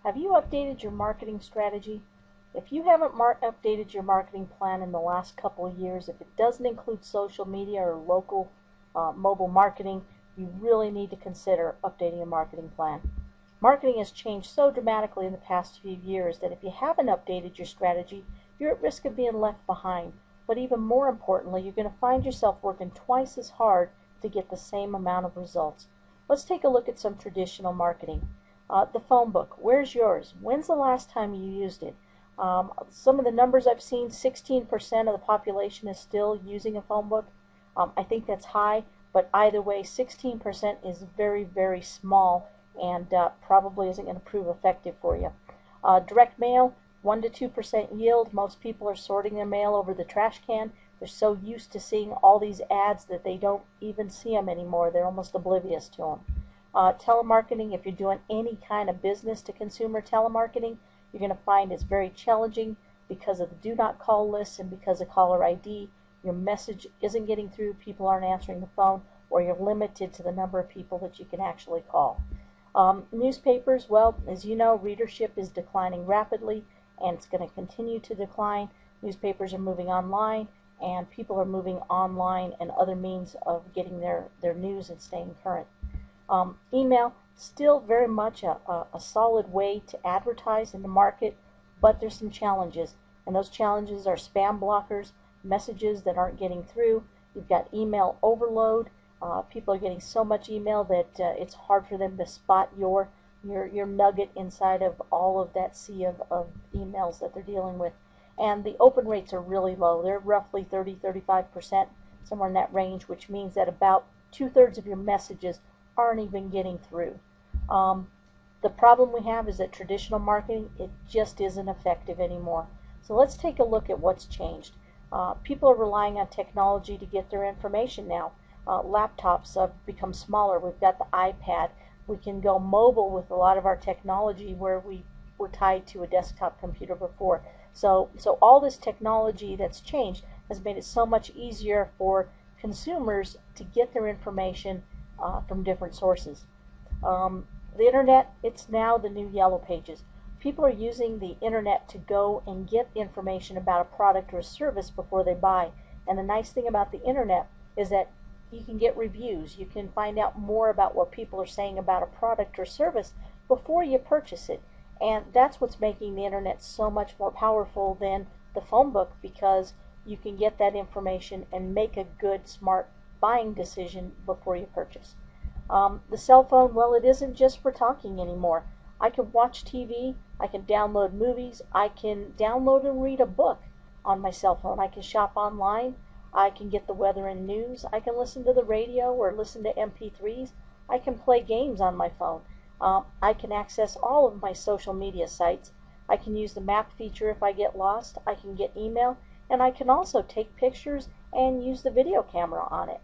Have you updated your marketing strategy? If you haven't updated your marketing plan in the last couple of years, if it doesn't include social media or local mobile marketing, you really need to consider updating your marketing plan. Marketing has changed so dramatically in the past few years that if you haven't updated your strategy, you're at risk of being left behind. But even more importantly, you're going to find yourself working twice as hard to get the same amount of results. Let's take a look at some traditional marketing. The phone book, where's yours? When's the last time you used it? Some of the numbers I've seen, 16% of the population is still using a phone book. I think that's high, but either way, 16% is very, very small and probably isn't going to prove effective for you. Direct mail, 1 to 2% yield. Most people are sorting their mail over the trash can. They're so used to seeing all these ads that they don't even see them anymore. They're almost oblivious to them. Telemarketing, if you're doing any kind of business to consumer telemarketing, you're going to find it's very challenging because of the do not call lists and because of caller ID. Your message isn't getting through, people aren't answering the phone, or you're limited to the number of people that you can actually call. Newspapers, well, as you know, readership is declining rapidly and it's going to continue to decline. Newspapers are moving online and people are moving online and other means of getting their news and staying current. Email, still very much a solid way to advertise in the market, but there's some challenges. And those challenges are spam blockers, messages that aren't getting through. You've got email overload. People are getting so much email that it's hard for them to spot your nugget inside of all of that sea of emails that they're dealing with. And the open rates are really low. They're roughly 30-35%, somewhere in that range, which means that about 2/3 of your messages aren't even getting through. The problem we have is that traditional marketing, it just isn't effective anymore. So let's take a look at what's changed. People are relying on technology to get their information now. Laptops have become smaller. We've got the iPad. We can go mobile with a lot of our technology where we were tied to a desktop computer before. So all this technology that's changed has made it so much easier for consumers to get their information from different sources. The internet, it's now the new Yellow Pages. People are using the internet to go and get information about a product or a service before they buy. And the nice thing about the internet is that you can get reviews. You can find out more about what people are saying about a product or service before you purchase it. And that's what's making the internet so much more powerful than the phone book, because you can get that information and make a good, smart buying decision before you purchase. The cell phone, well, it isn't just for talking anymore. I can watch TV, I can download movies, I can download and read a book on my cell phone. I can shop online, I can get the weather and news, I can listen to the radio or listen to MP3s, I can play games on my phone. I can access all of my social media sites. I can use the map feature if I get lost, I can get email, and I can also take pictures and use the video camera on it.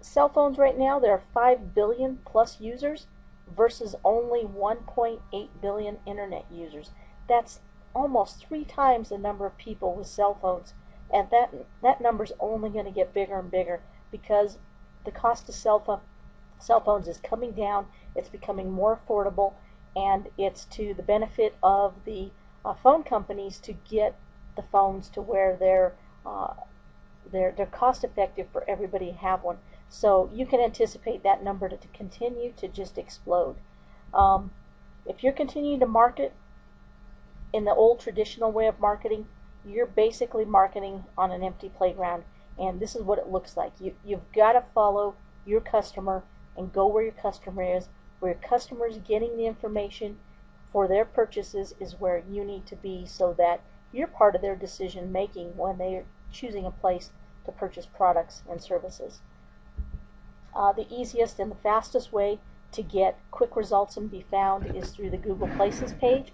Cell phones right now, there are 5 billion plus users versus only 1.8 billion internet users. That's almost 3 times the number of people with cell phones, and that number's only going to get bigger and bigger because the cost of cell phones is coming down, it's becoming more affordable, and it's to the benefit of the phone companies to get the phones to where they're cost effective for everybody to have one. So you can anticipate that number to continue to just explode. If you're continuing to market in the old traditional way of marketing, you're basically marketing on an empty playground, and this is what it looks like. You've got to follow your customer and go where your customer is. Where your customer is getting the information for their purchases is where you need to be, so that you're part of their decision making when they're choosing a place to purchase products and services. The easiest and the fastest way to get quick results and be found is through the Google Places page.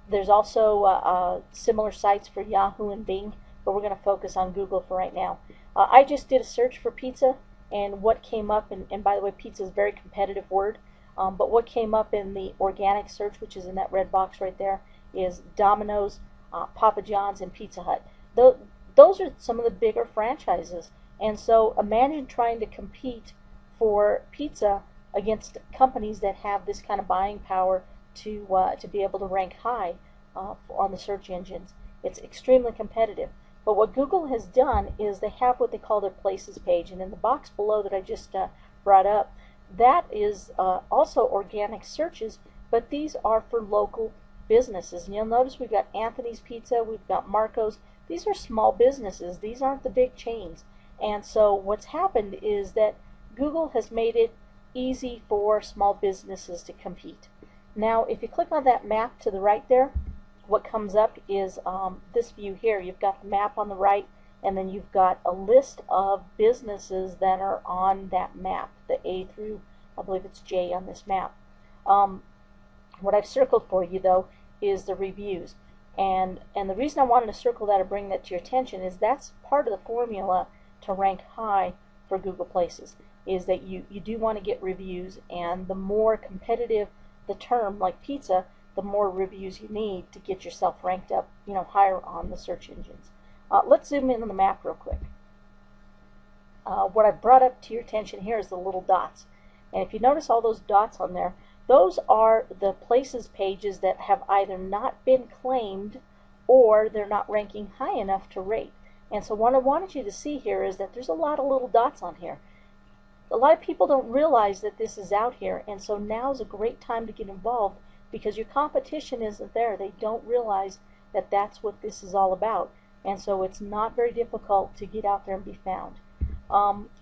There's also similar sites for Yahoo and Bing, but we're going to focus on Google for right now. I just did a search for pizza, and what came up, and by the way, pizza is a very competitive word, but what came up in the organic search, which is in that red box right there, is Domino's, Papa John's, and Pizza Hut. Those are some of the bigger franchises. And so imagine trying to compete for pizza against companies that have this kind of buying power to be able to rank high on the search engines. It's extremely competitive. But what Google has done is they have what they call their places page, and in the box below that I just brought up, that is also organic searches, but these are for local businesses. And you'll notice we've got Anthony's Pizza, we've got Marco's. These are small businesses. These aren't the big chains. And so what's happened is that Google has made it easy for small businesses to compete. Now, if you click on that map to the right there, what comes up is this view here. You've got the map on the right, and then you've got a list of businesses that are on that map, the A through, I believe it's J on this map. What I've circled for you, though, is the reviews. And the reason I wanted to circle that or bring that to your attention is that's part of the formula to rank high for Google Places, is that you do want to get reviews, and the more competitive the term, like pizza, the more reviews you need to get yourself ranked up, higher on the search engines. Let's zoom in on the map real quick. What I brought up to your attention here is the little dots. And if you notice all those dots on there, those are the places pages that have either not been claimed or they're not ranking high enough to rate. And so what I wanted you to see here is that there's a lot of little dots on here. A lot of people don't realize that this is out here, and so now is a great time to get involved because your competition isn't there. They don't realize that that's what this is all about. And so it's not very difficult to get out there and be found.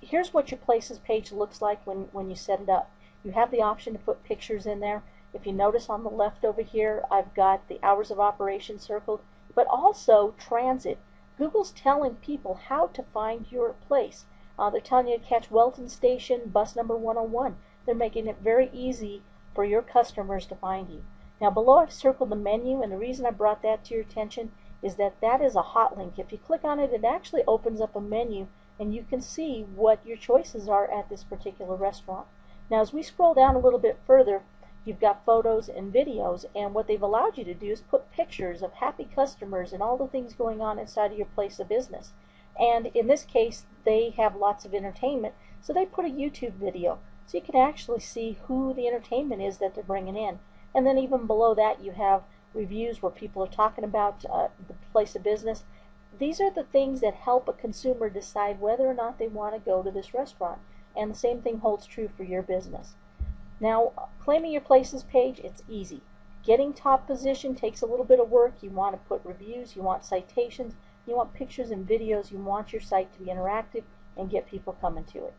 Here's what your places page looks like when you set it up. You have the option to put pictures in there. If you notice on the left over here, I've got the hours of operation circled, but also transit. Google's telling people how to find your place. They're telling you to catch Welton Station, bus number 101. They're making it very easy for your customers to find you. Now below I've circled the menu, and the reason I brought that to your attention is that that is a hot link. If you click on it, it actually opens up a menu and you can see what your choices are at this particular restaurant. Now as we scroll down a little bit further, you've got photos and videos, and what they've allowed you to do is put pictures of happy customers and all the things going on inside of your place of business. And in this case, they have lots of entertainment, so they put a YouTube video. So you can actually see who the entertainment is that they're bringing in. And then even below that, you have reviews where people are talking about the place of business. These are the things that help a consumer decide whether or not they want to go to this restaurant. And the same thing holds true for your business. Now, claiming your places page, it's easy. Getting top position takes a little bit of work. You want to put reviews, you want citations, you want pictures and videos, you want your site to be interactive and get people coming to it.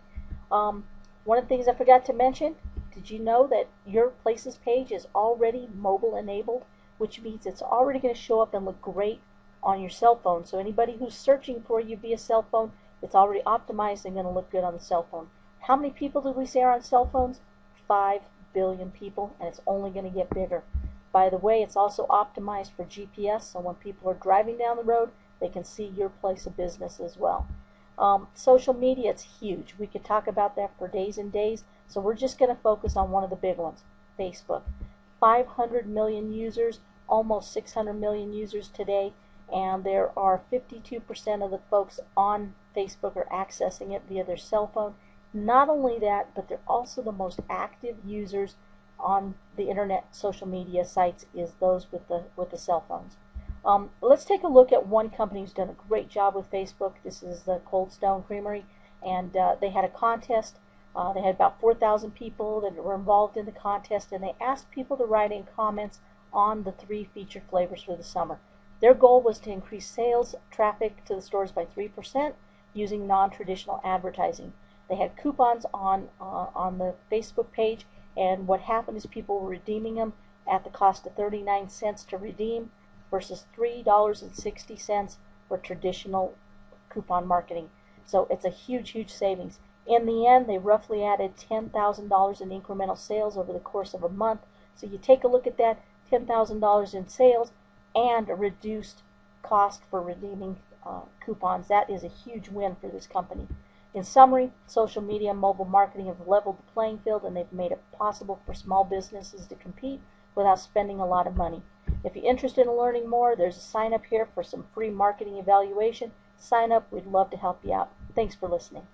One of the things I forgot to mention, did you know that your places page is already mobile enabled, which means it's already going to show up and look great on your cell phone. So anybody who's searching for you via cell phone, it's already optimized and going to look good on the cell phone. How many people did we say are on cell phones? 5 billion people, and it's only going to get bigger. By the way, it's also optimized for GPS, so when people are driving down the road, they can see your place of business as well. Social media, it's huge. We could talk about that for days and days, so we're just going to focus on one of the big ones, Facebook. 500 million users, almost 600 million users today, and there are 52% of the folks on Facebook are accessing it via their cell phone. Not only that, but they're also the most active users on the internet social media sites is those with the cell phones. Let's take a look at one company who's done a great job with Facebook. This is the Cold Stone Creamery, and they had a contest. They had about 4,000 people that were involved in the contest, and they asked people to write in comments on the 3 featured flavors for the summer. Their goal was to increase sales traffic to the stores by 3% using non-traditional advertising. They had coupons on the Facebook page, and what happened is people were redeeming them at the cost of 39 cents to redeem versus $3.60 for traditional coupon marketing. So it's a huge, huge savings. In the end, they roughly added $10,000 in incremental sales over the course of a month. So you take a look at that, $10,000 in sales and a reduced cost for redeeming coupons. That is a huge win for this company. In summary, social media and mobile marketing have leveled the playing field, and they've made it possible for small businesses to compete without spending a lot of money. If you're interested in learning more, there's a sign up here for some free marketing evaluation. Sign up. We'd love to help you out. Thanks for listening.